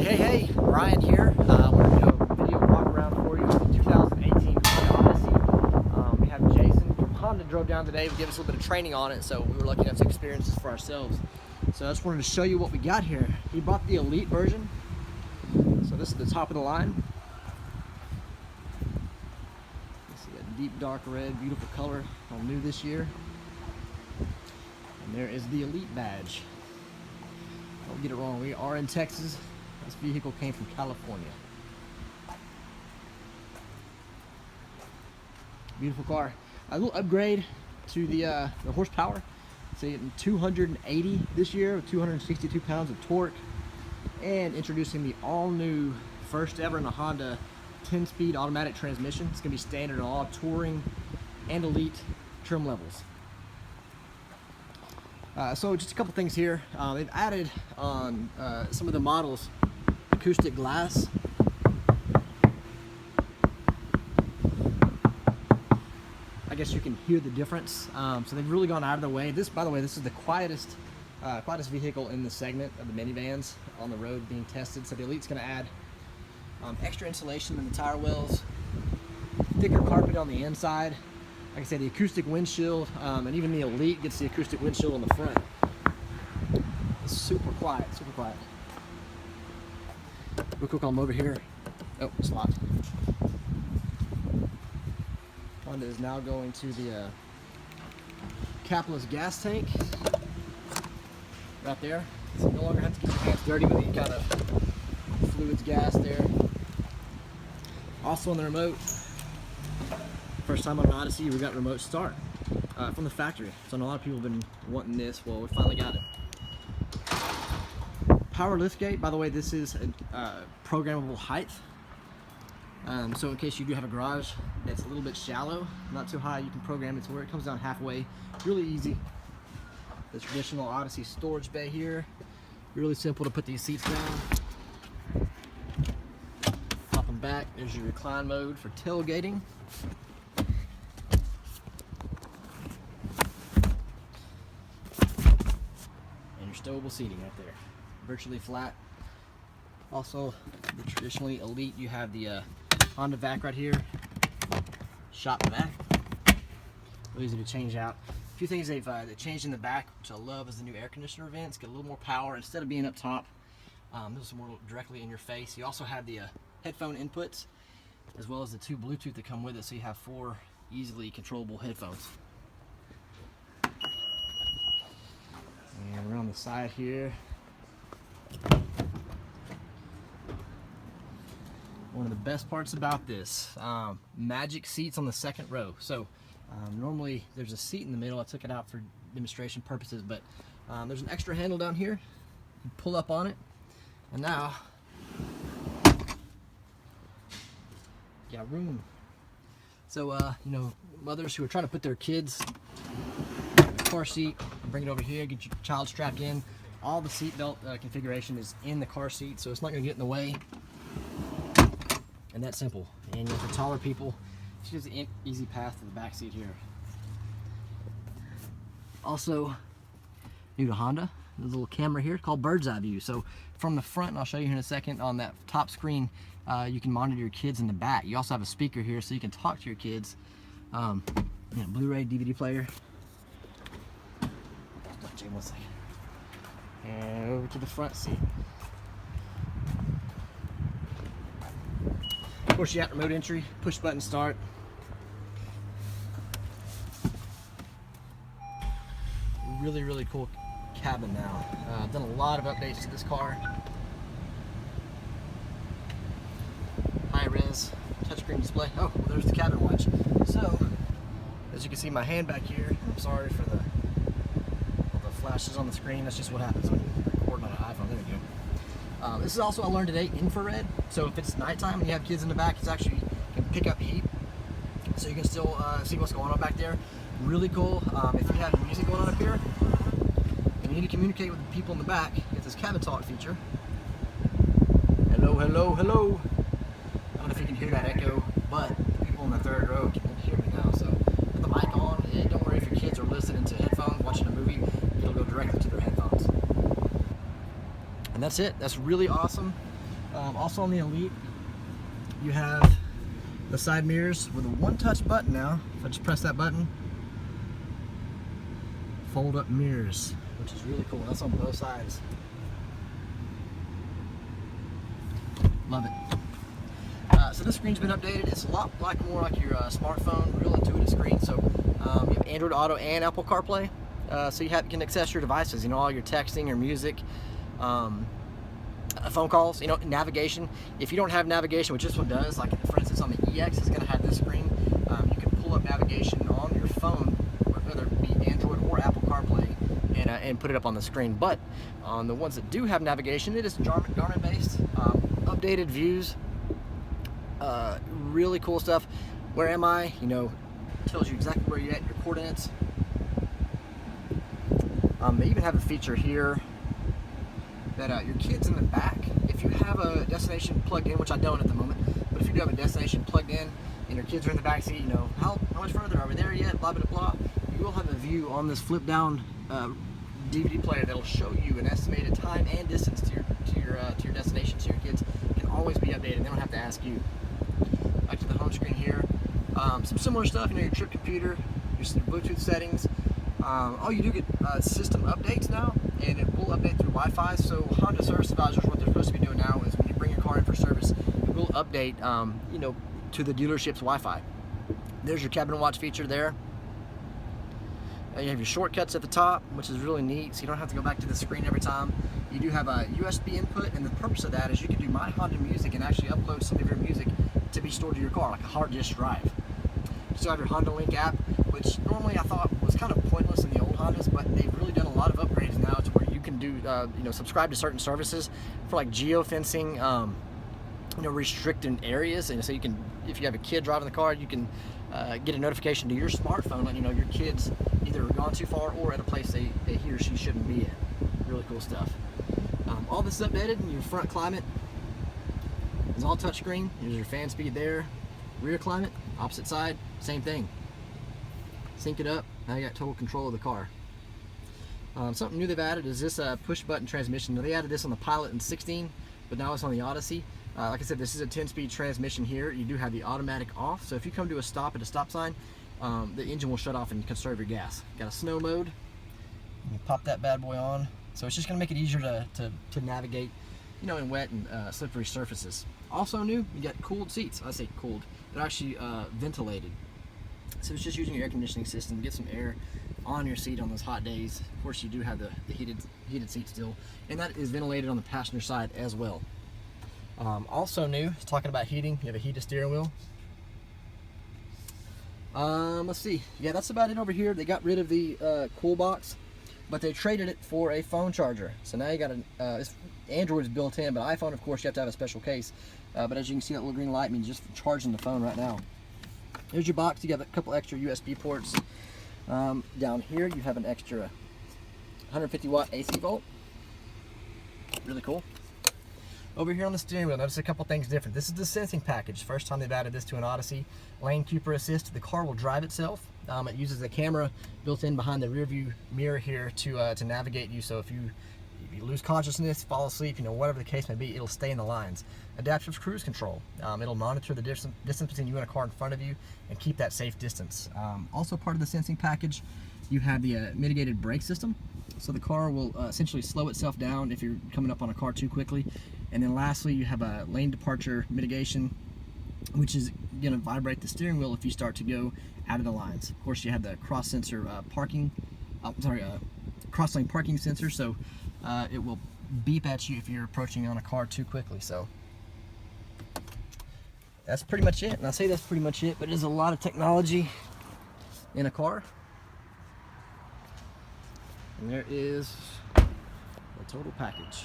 Hey, Ryan here. We're going to do a video walk around for you of the 2018 Honda Odyssey. We have Jason from Honda drove down today to give us a little bit of training on it, so we were lucky enough to experience this for ourselves. So I just wanted to show you what we got here. He brought the Elite version, so this is the top of the line. You see that deep dark red, beautiful color, all new this year. And there is the Elite badge. Don't get it wrong, we are in Texas. This vehicle came from California. Beautiful car. A little upgrade to the horsepower. So getting 280 this year with 262 pounds of torque, and introducing the all-new, first ever in the Honda 10-speed automatic transmission. It's going to be standard in all touring and Elite trim levels. So just a couple things here. They've added on some of the models acoustic glass. I guess you can hear the difference. So they've really gone out of their way. This, by the way, this is the quietest vehicle in the segment of the minivans on the road being tested. So the Elite's going to add extra insulation in the tire wells, thicker carpet on the inside. Like I said, the acoustic windshield, and even the Elite gets the acoustic windshield on the front. It's super quiet, super quiet. Real quick, I'm over here. Oh, it's locked. Honda is now going to the capless gas tank right there. So you no longer have to get your hands dirty with any kind of fluids, gas there. Also on the remote, first time on an Odyssey, we got remote start from the factory. So I know a lot of people have been wanting this. Well, we finally got it. Power liftgate, by the way, this is a programmable height. So in case you do have a garage that's a little bit shallow, not too high, you can program it to where it comes down halfway. Really easy. The traditional Odyssey storage bay here. Really simple to put these seats down. Pop them back. There's your recline mode for tailgating. And your stowable seating right there. Virtually flat. Also, the traditionally Elite, you have the Honda vac right here. Shop vac. Really easy to change out. A few things they've changed in the back, which I love, is the new air conditioner vents. Get a little more power instead of being up top. This is more directly in your face. You also have the headphone inputs, as well as the two Bluetooth that come with it, so you have 4 easily controllable headphones. And around the side here, one of the best parts about this, magic seats on the second row. So normally there's a seat in the middle. I took it out for demonstration purposes, but there's an extra handle down here. You pull up on it, and now you got room. So you know, mothers who are trying to put their kids in a car seat, bring it over here, get your child strapped in. All the seat belt configuration is in the car seat, so it's not going to get in the way. And that's simple. And for taller people, it's just an easy path to the back seat here. Also, new to Honda, there's a little camera here called Bird's Eye View. So from the front, and I'll show you here in a second, on that top screen, you can monitor your kids in the back. You also have a speaker here, so you can talk to your kids. You know, Blu-ray, DVD player. Jim, 1 second. And over to the front seat. Of course, you got remote entry, push button start. Really, really cool cabin now. I've done a lot of updates to this car. High res, touchscreen display. Oh, well, there's the cabin watch. So, as you can see, my hand back here. I'm sorry for the flashes on the screen. That's just what happens when you're recording on an iPhone. There we go. This is also, I learned today, infrared. So if it's nighttime and you have kids in the back, it's actually can pick up heat, so you can still see what's going on back there. Really cool. If you have music going on up here and you need to communicate with the people in the back, it's this cabin talk feature. Hello, hello, hello. I don't know if you can hear that echo, but the people in the third row can hear me now. So put the mic on. And don't worry if your kids are listening to headphones, watching a movie, it'll go directly to their headphones. And that's it. That's really awesome. Also on the Elite, you have the side mirrors with a one-touch button now. If I just press that button, fold up mirrors, which is really cool. That's on both sides. Love it. So this screen's been updated. It's a lot more like your smartphone, real intuitive screen. So you have Android Auto and Apple CarPlay. So you can access your devices, you know, all your texting, your music, phone calls, you know, navigation. If you don't have navigation, which this one does, like for instance on the EX, it's going to have this screen. You can pull up navigation on your phone, whether it be Android or Apple CarPlay, and put it up on the screen. But on the ones that do have navigation, it is Garmin based. Updated views, really cool stuff. Where am I? You know, tells you exactly where you're at, your coordinates. They even have a feature here that your kids in the back, if you have a destination plugged in, which I don't at the moment, but if you do have a destination plugged in and your kids are in the back seat, you know, how much further are we there yet, blah, blah, blah, you will have a view on this flip down DVD player that'll show you an estimated time and distance to your destination, so your kids can always be updated. They don't have to ask you. Back to the home screen here. Some similar stuff, you know, your trip computer, your Bluetooth settings. Oh, you do get system updates now, and it will update through Wi-Fi. So Honda Service Advisors, what they're supposed to be doing now is when you bring your car in for service, it will update, you know, to the dealership's Wi-Fi. There's your cabin watch feature there. You have your shortcuts at the top, which is really neat, so you don't have to go back to the screen every time. You do have a USB input, and the purpose of that is you can do My Honda Music and actually upload some of your music to be stored to your car, like a hard disk drive. You still have your Honda Link app, which normally I thought was kind of pointless in the old Hondas, but they've really done a lot of upgrades now to where you can do, you know, subscribe to certain services for like geofencing, you know, restricted areas, and so you can, if you have a kid driving the car, you can get a notification to your smartphone letting you know your kid's either gone too far or at a place that he or she shouldn't be at. Really cool stuff. All this is updated, and your front climate is all touchscreen. Here's your fan speed there. Rear climate, opposite side, same thing. Sync it up, now you got total control of the car. Something new they've added is this push button transmission. Now they added this on the Pilot in 16, but now it's on the Odyssey. Like I said, this is a 10-speed transmission here. You do have the automatic off, so if you come to a stop at a stop sign, the engine will shut off and conserve your gas. Got a snow mode. You pop that bad boy on. So it's just going to make it easier to navigate, you know, in wet and slippery surfaces. Also new, you got cooled seats. I say cooled. They're actually ventilated. So it's just using your air conditioning system to get some air on your seat on those hot days. Of course, you do have the heated seat still, and that is ventilated on the passenger side as well. Also new, talking about heating, you have a heated steering wheel. Let's see. Yeah, that's about it over here. They got rid of the cool box, but they traded it for a phone charger. So now you got Android is built in, but iPhone, of course, you have to have a special case. But as you can see, that little green light means just charging the phone right now. Here's your box. You got a couple extra USB ports. Down here, you have an extra 150 watt AC volt. Really cool. Over here on the steering wheel, notice a couple things different. This is the sensing package. First time they've added this to an Odyssey. Lane keeper assist. The car will drive itself. It uses a camera built in behind the rear view mirror here to navigate you. So if you lose consciousness, fall asleep, you know, whatever the case may be, it'll stay in the lines. Adaptive cruise control. It'll monitor the distance between you and a car in front of you and keep that safe distance. Also part of the sensing package, you have the mitigated brake system. So the car will essentially slow itself down if you're coming up on a car too quickly. And then lastly, you have a lane departure mitigation, which is going to vibrate the steering wheel if you start to go out of the lines. Of course, you have the cross sensor cross-lane parking sensor, so it will beep at you if you're approaching on a car too quickly. So that's pretty much it. And I say that's pretty much it, but there's a lot of technology in a car. And there is the total package.